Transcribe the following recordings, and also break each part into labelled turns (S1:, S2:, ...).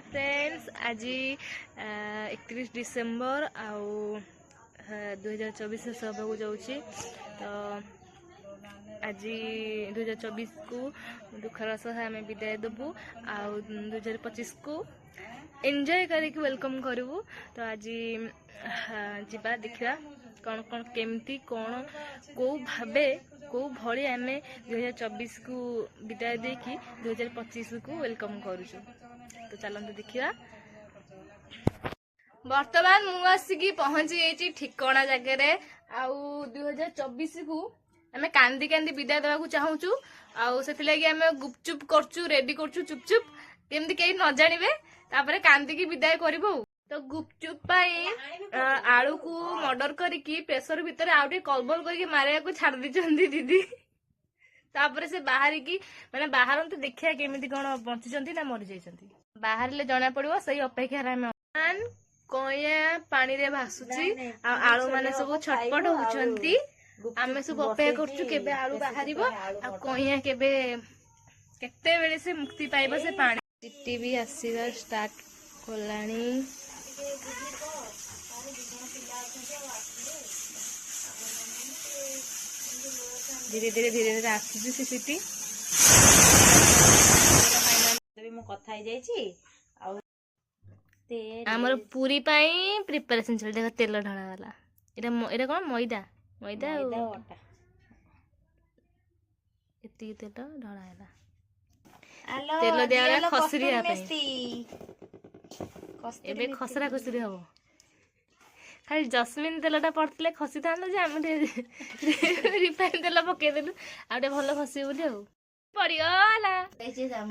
S1: Friends आज 31 December आउ 2024 शेष होगा जाऊँगी तो आज 2024 को दुखर सह आम विदाय देवु आउ 2025 को एंजॉय करके वेलकम करूँ। तो आज जीवा देखा कौन कौन केमती कौन कौ भावे कौ भली आम 2024 को विदाय देकी 2025 को वेलकम करूँ। तो चलते देखा बर्तमान मु आसिकी पहुंची जाइए ठिकना जगह आउ 2024 को आम कांदी कांदी विदाय देवाक चाहूँ आउ से गुपचुप करचु रेडी करचु चुपचुप केमती कहीं न जानिबे तापरे कांदी की विदाय करबो। तो गुपचुप पाई आलू को मर्डर करके प्रेसर भितर आउ टे कलबल करके मारिया को छाड़ दीचंदी दीदी। तापरे से बाहर की माने बाहर तो देखिया केमिति कोन बंचिचंती ना मरि जाइचंती बाहर ले जना पड़िबो सही अपेक्षा रे हम कोया पानी रे भासुची आलू माने सब छटपट होचंती आमे सब अपेक्षा करचु केबे आलू बाहरिबो आ कोया केबे केते बेले से मुक्ति पाइबो से पानी चिट्टी भी आसीबा स्टार्ट कोलानी। धीरे धीरे धीरे धीरे आसुची से सिटी
S2: मु कथा ही जाईची
S1: आमर पूरी पाई प्रिपरेशन चल देखो तेल ढळा वाला एटा कोन मैदा मैदा
S2: अटा
S1: एती तेल ढळा वाला तेल दिया खसरी एबे खसरा खसरी हबो खाली जस्मिन तेलटा पड़ते खसी था आम रिफाइन तेल पकई देलु आटे भल खसी बोली पड़गला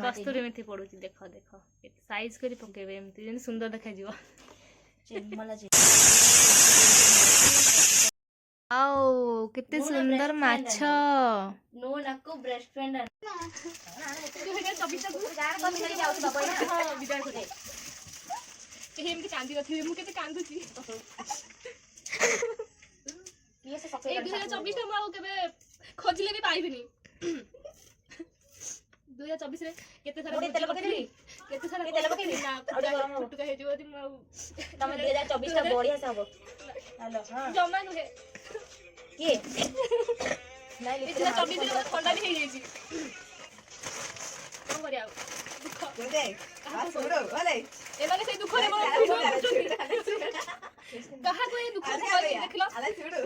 S1: कस्तूरी मेथी पड़ू देख देख साइज कर पकेबे एमती सुंदर देखा आओ केते सुंदर माछ
S2: नो नाको बेस्ट फ्रेंड
S1: कांदी रखी मु केते कांदुची
S2: ये से
S1: 2024 टा मु केबे खोजले भी पाइबिनी 2024 रे केते सारा तेल पकेली केते सारा तेल पकेली ना फुटू का हेजो दी मु
S2: तमे 2024 टा बढ़िया से हबो हेलो हां
S1: जमा नुहे
S2: के
S1: नहीं 2024 रे ठंडा भी हे जाई कोन करिया दुख
S2: दे आ छोड़ो ओले
S1: ए माने से दुख रे कहा को ये दुख देख लो आला छोड़ो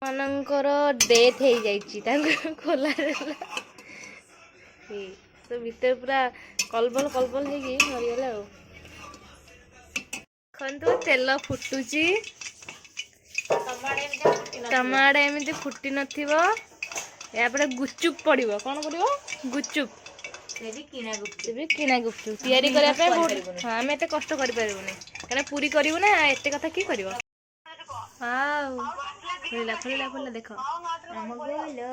S1: मानकर डेथ हो जाइए खोला तो भीतर पूरा कलबल कलबल हो मरीगला देखु तेल फुटुची टमाटो एमती फुटी नथिबो या परे गुचुप पड़िबो कोन करिवो गुचुप किना गुपचुप तैयारी करबा पे बहुत हां हम एते कष्ट करि परबुनी कारण पूरी करिवो ना एते कथा की करिवो वाओ फुला फुला फुला देखो हम गोलो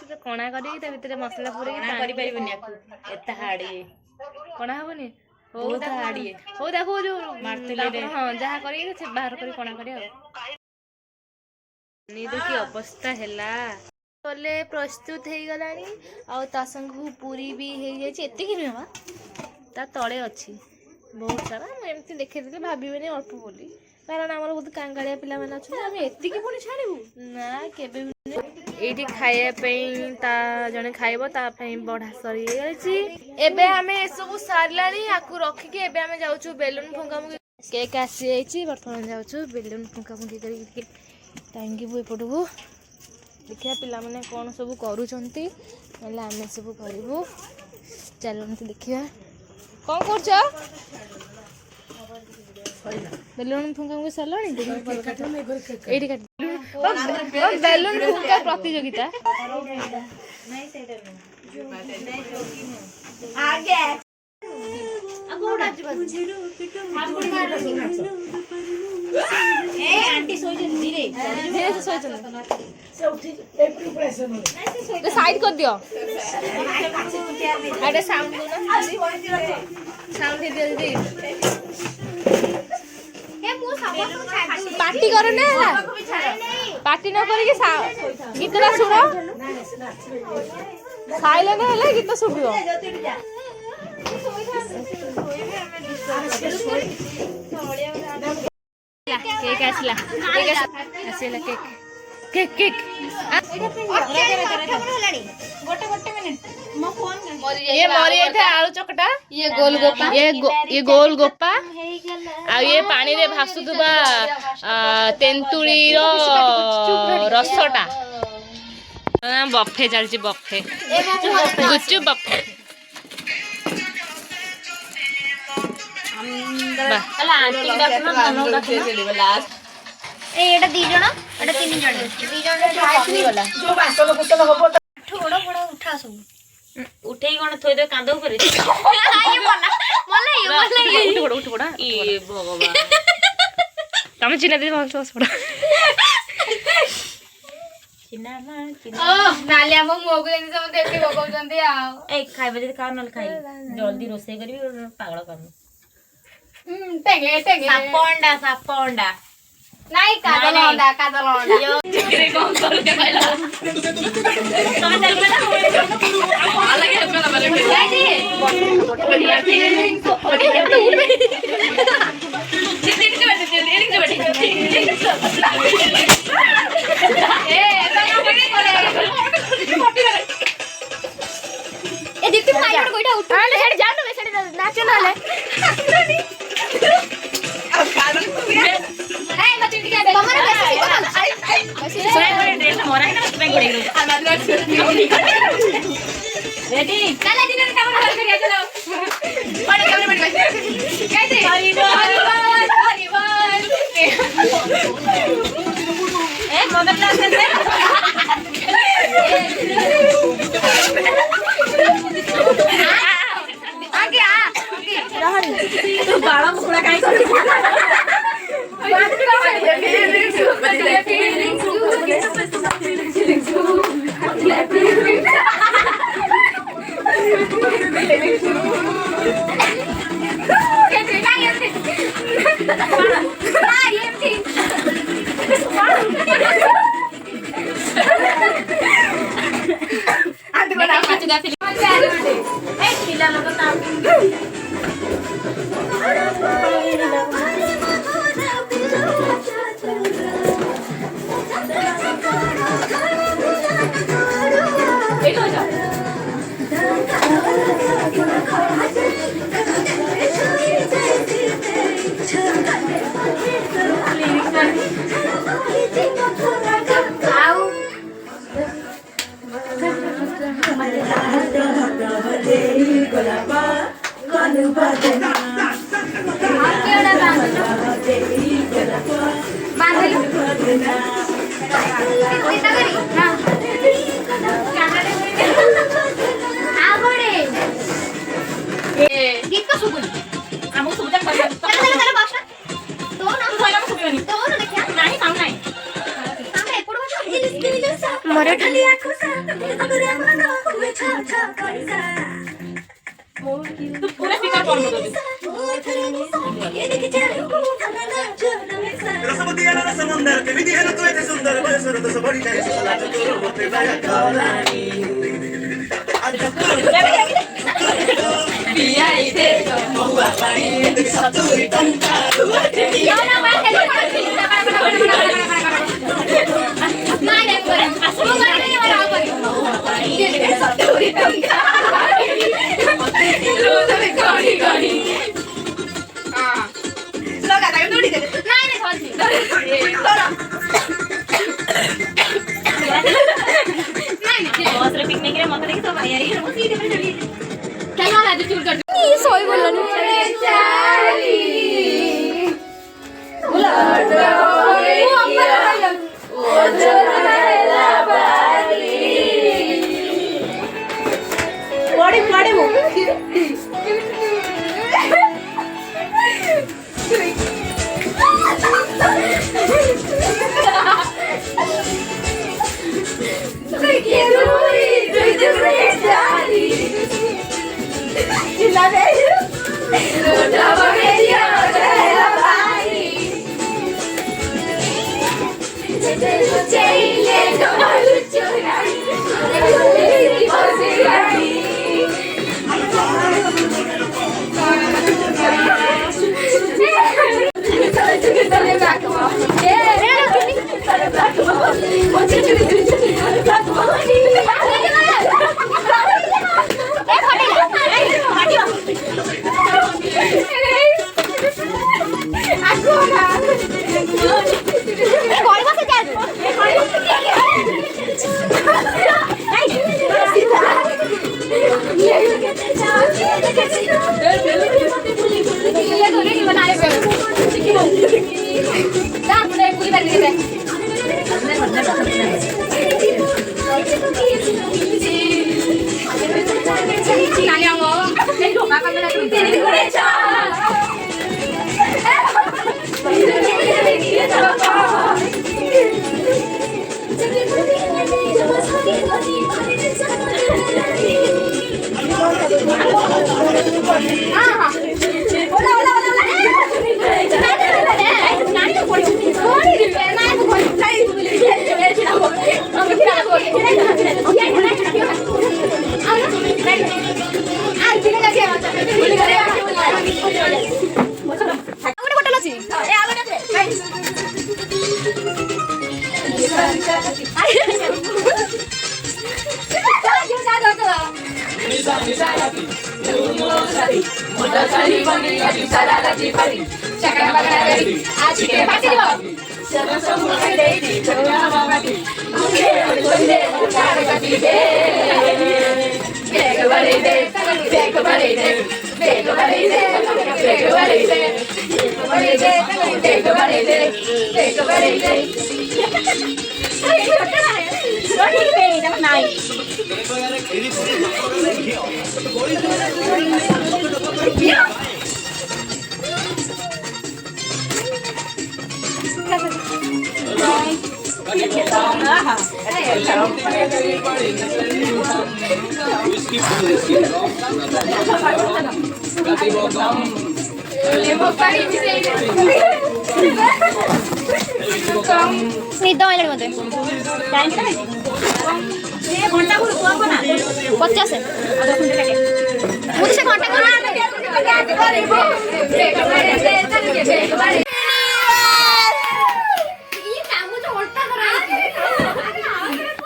S1: तो कोना करी त भितरे मसला पूरे
S2: ना करि परिबनी आकु एता हाडी
S1: कोना हबनी हो हाडी हो देखो जो मारतले रे हां जहा करी से बाहर करी कोना करी नी देखि अवस्था हैला तले प्रस्तुत हो गलानी आ ता संग पूरी भी हो जाय एते कि नुवा ता तळे अछि बहुत सारा एमती देखे देले भाबिबेनी अल्प बोली कारण आमर बहुत कांगालिया पिला माने अछि हम एति कि पुनी छाड़िबु ना केबे एठी खाइया पई ता जने खाइबो ता पई बढा सरी गेछि एबे हमें सब सारलानी आकु रखि के एबे हमें जाउछु बेलून फंगामु केक आसी जाइछि वर्तमान जाउछु बेलून फंगामु करी टांगी बु पडबु देखिया पिला माने कोन सब करूचंती मतलब आमे सब करबु चलंती देखिया कोन करछ बेलून फुंका को सलाणी एडी काट बेलून फुंका प्रतियोगिता
S2: नहीं सेटा आगे अगोडा ए आंटी सोइजन धीरे
S1: धीरे से सोइजन से उठी ए प्रिपरेशन हो तो साइड कर दियो अरे साउंड दो ना साउंड दे जल्दी हे मु सब पार्टी करो ना पार्टी न करी के गीतला सुनो ସାଇଲେଣ୍ଟ ହେଲେ ଗୀତ ଶୁଭିବ। କେକ୍ ଆସିଲା ଆସିଲା କେକ୍ କେକ୍ ये मरी जाए आलू चकटा ये गोल गोपा ये गोल गोपा आ ये पानी रे भासुथुबा तेंतुली रो रसटा बफे चलची बफे गुच्चू बफे
S2: एटा 2 जण एटा 3 जण 2 जण गला जो बासन कुसन हबो ठोड़ बड़ उठा सब उठेई कोन थोइ दे कांद ऊपर ये मना मला ये उठ पड़ा ए भगवान
S1: तमे चिना दे भांस पड़ा
S2: चिना मा चिना
S1: ओ नालिया मो मोगु देनी सब देखि बगौ जंदी आ
S2: ए खाइबे जे खाओ नल खाई जल्दी रोसे करबी पागल करनु
S1: टेंगे टेंगे
S2: साप अंडा
S1: नहीं कादल अंडा
S2: चिकरे कौन कर के कहला तमे चलबे ना अलग है अपना वाले जी बढ़िया ए दीप्ति भाई को कोइटा उठ अरे हेड जा तो सेड नाच ना ले अब कादल नहीं मत इंडिया दे कमर कैसे सोए बड़े ड्रेस मोरा है ना उसमें गुड़े रेडी चला दिन का काम कर के चलो बड़े कैमरे बड़े कैसे हरिवाल ए मदर क्लास से आगे आ तू बाड़ा मुकुड़ा काई कर पूरा स्पीकर बंद कर दे
S3: रसमती आला रसमंदर के विधि है तू इतने सुंदर बड़े सुर तो बड़ी जाए सला तो मोते लाया कौलानी पिया इते महुआ पानी सतुरी टंका हुआते
S2: योना बात है नहीं नहीं पर असली बात नहीं वाला पर
S3: सतुरी टंका रोज़े गाड़ी गाड़ी हां लगा था थोड़ी दे
S2: नहीं नहीं समझ नहीं बस रे पिकनिक रे मत देखी तो भाई आई रे सीधे पे चली चलो ना तो चूर कर ये सोई बोलनी चाली
S3: बुलाडो रे ओ जरा बारी
S2: बड़ी बड़ी मु
S3: quiero morir, soy de Bresciani. La bella, la bella de la Bari. Se te luché y le tomó lucho,
S2: ନିଦ ମାଇଲାଣି ମତେ 50 ମୁଁ ସେ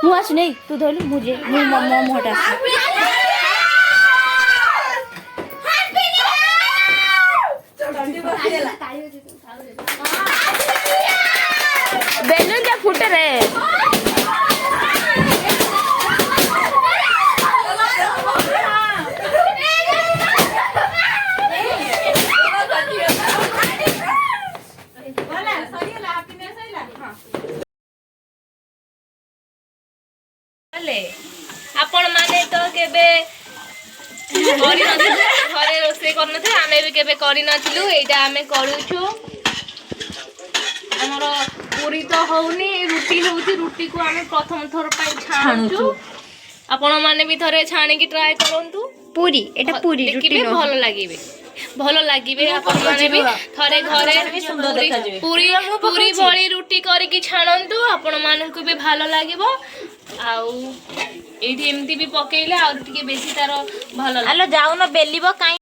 S2: ମୁଁ ଆସୁ ନେଇ ତୁ ଧରିଲୁ ମୁଁ ଯେ ମୁଁ ମୁହଁଟା ବେଲୁନ ଟା ଫୁଟେ ରେ
S1: आपण माने तो केबे करि नथिलु घरे रोसे करनथे आमे भी केबे करि नथिलु एटा आमे करूछु हमरो पूरी तो होउनी रुटी होउची रुटी को आमे प्रथम थर पाई छाणुछु आपण माने भी थरे छाणी की ट्राई करंतु
S2: पूरी एटा पूरी रुटी
S1: देखिबे भलो लागिबे आपण माने भी थरे घरे पूरी पूरी बड़ी रुटी करी की छाणंतु आपण माने को भी भलो लागिबो आउ एठी एमती भी पकेइले आ टिके बेसी तार भलो
S2: आलो जाऊ न बेलिबो काई